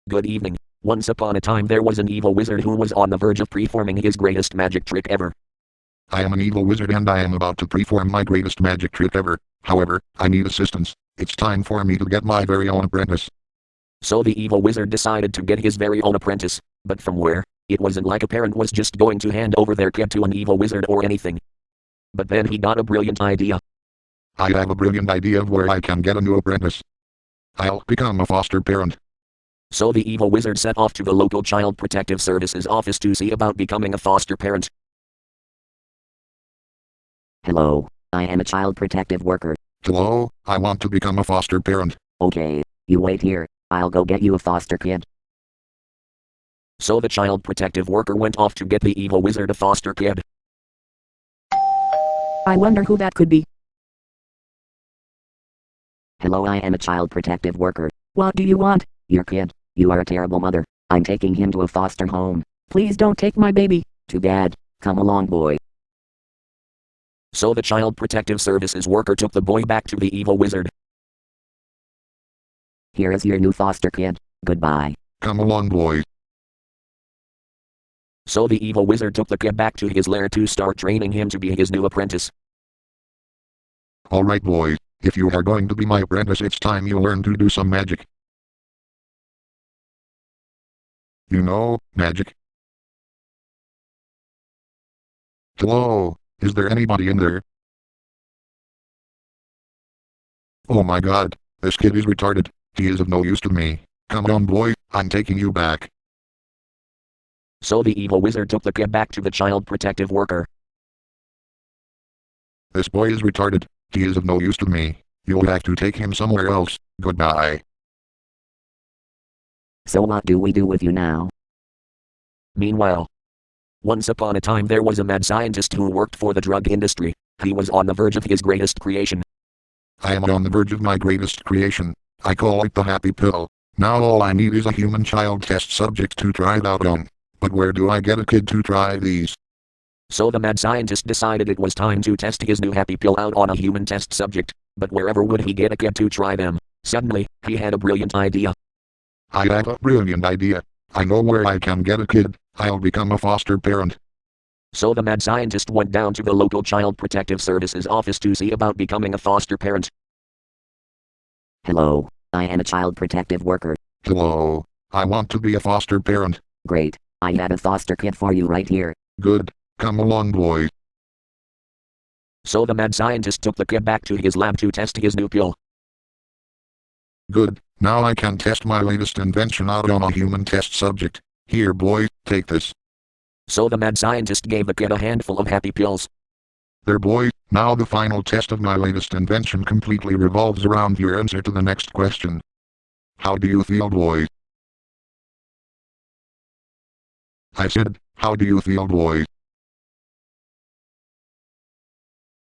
Good evening. Once upon a time there was an evil wizard who was on the verge of performing his greatest magic trick ever. I am an evil wizard and I am about to perform my greatest magic trick ever. However, I need assistance. It's time for me to get my very own apprentice. So the evil wizard decided to get his very own apprentice, but from where? It wasn't like a parent was just going to hand over their kid to an evil wizard or anything. But then he got a brilliant idea. I have a brilliant idea of where I can get a new apprentice. I'll become a foster parent. So the evil wizard set off to the local Child Protective Services office to see about becoming a foster parent. Hello, I am a child protective worker. Hello, I want to become a foster parent. Okay, you wait here, I'll go get you a foster kid. So the child protective worker went off to get the evil wizard a foster kid. I wonder who that could be. Hello, I am a child protective worker. What do you want? Your kid. You are a terrible mother. I'm taking him to a foster home. Please don't take my baby. Too bad. Come along, boy. So the Child Protective Services worker took the boy back to the evil wizard. Here is your new foster kid. Goodbye. Come along, boy. So the evil wizard took the kid back to his lair to start training him to be his new apprentice. Alright, boy. If you are going to be my apprentice, it's time you learn to do some magic. You know, magic. Hello, is there anybody in there? Oh my god, this kid is retarded. He is of no use to me. Come on, boy, I'm taking you back. So the evil wizard took the kid back to the child protective worker. This boy is retarded. He is of no use to me. You'll have to take him somewhere else. Goodbye. So what do we do with you now? Meanwhile, once upon a time there was a mad scientist who worked for the drug industry. He was on the verge of his greatest creation. I am on the verge of my greatest creation. I call it the happy pill. Now all I need is a human child test subject to try it out on. But where do I get a kid to try these? So the mad scientist decided it was time to test his new happy pill out on a human test subject. But wherever would he get a kid to try them? Suddenly, he had a brilliant idea. I have a brilliant idea. I know where I can get a kid. I'll become a foster parent. So the mad scientist went down to the local Child Protective Services office to see about becoming a foster parent. Hello, I am a child protective worker. Hello, I want to be a foster parent. Great, I have a foster kid for you right here. Good, come along, boy. So the mad scientist took the kid back to his lab to test his new pill. Good, now I can test my latest invention out on a human test subject. Here, boy, take this. So the mad scientist gave the kid a handful of happy pills. There, boy, now the final test of my latest invention completely revolves around your answer to the next question. How do you feel, boy? I said, how do you feel, boy?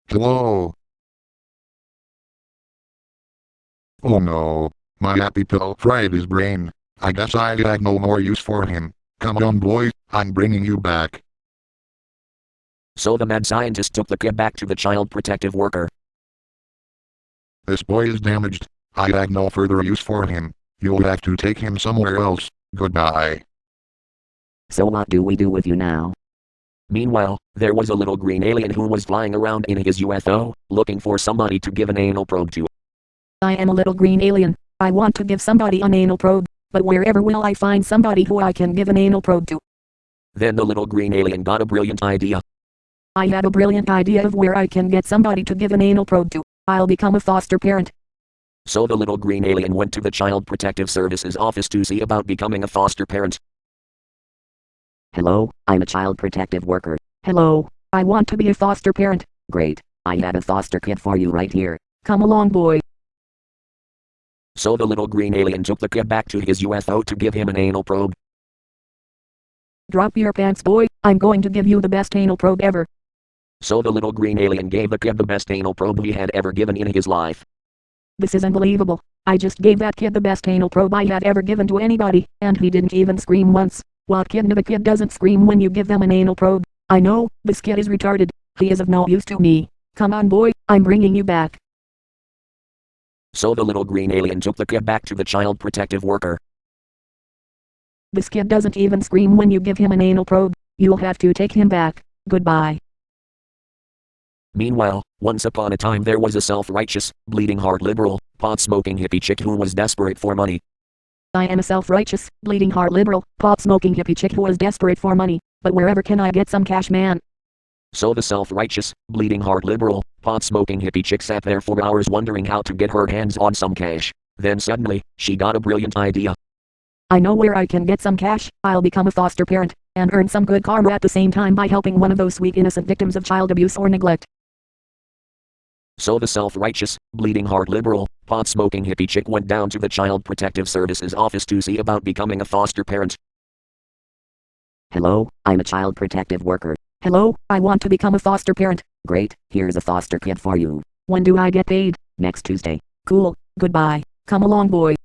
Hello? Oh no, my happy pill fried his brain. I guess I had no more use for him. Come on, boy, I'm bringing you back. So the mad scientist took the kid back to the child protective worker. This boy is damaged. I have no further use for him. You'll have to take him somewhere else. Goodbye. So what do we do with you now? Meanwhile, there was a little green alien who was flying around in his UFO, looking for somebody to give an anal probe to. I am a little green alien. I want to give somebody an anal probe, but wherever will I find somebody who I can give an anal probe to? Then the little green alien got a brilliant idea. I have a brilliant idea of where I can get somebody to give an anal probe to. I'll become a foster parent. So the little green alien went to the Child Protective Services office to see about becoming a foster parent. Hello, I'm a child protective worker. Hello, I want to be a foster parent. Great, I have a foster kid for you right here. Come along, boy. So the little green alien took the kid back to his UFO to give him an anal probe. Drop your pants, boy. I'm going to give you the best anal probe ever. So the little green alien gave the kid the best anal probe he had ever given in his life. This is unbelievable. I just gave that kid the best anal probe I had ever given to anybody, and he didn't even scream once. What kid of a kid doesn't scream when you give them an anal probe? I know, this kid is retarded. He is of no use to me. Come on, boy, I'm bringing you back. So the little green alien took the kid back to the child protective worker. This kid doesn't even scream when you give him an anal probe. You'll have to take him back. Goodbye. Meanwhile, once upon a time there was a self-righteous, bleeding heart liberal, pot-smoking hippie chick who was desperate for money. I am a self-righteous, bleeding heart liberal, pot-smoking hippie chick who is desperate for money, but wherever can I get some cash, man? So the self-righteous, bleeding heart liberal, pot-smoking hippie chick sat there for hours wondering how to get her hands on some cash. Then suddenly, she got a brilliant idea. I know where I can get some cash. I'll become a foster parent, and earn some good karma at the same time by helping one of those sweet innocent victims of child abuse or neglect. So the self-righteous, bleeding heart liberal, pot-smoking hippie chick went down to the Child Protective Services office to see about becoming a foster parent. Hello, I'm a child protective worker. Hello, I want to become a foster parent. Great, here's a foster kid for you. When do I get paid? Next Tuesday. Cool, goodbye. Come along, boy.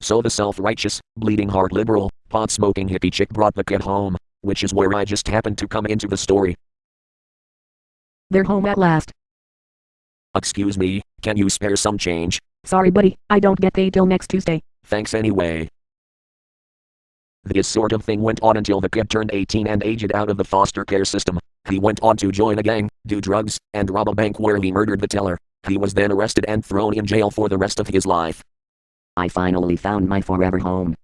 So the self-righteous, bleeding heart liberal, pot-smoking hippie chick brought the kid home, which is where I just happened to come into the story. They're home at last. Excuse me, can you spare some change? Sorry buddy, I don't get paid till next Tuesday. Thanks anyway. This sort of thing went on until the kid turned 18 and aged out of the foster care system. He went on to join a gang, do drugs, and rob a bank where he murdered the teller. He was then arrested and thrown in jail for the rest of his life. I finally found my forever home.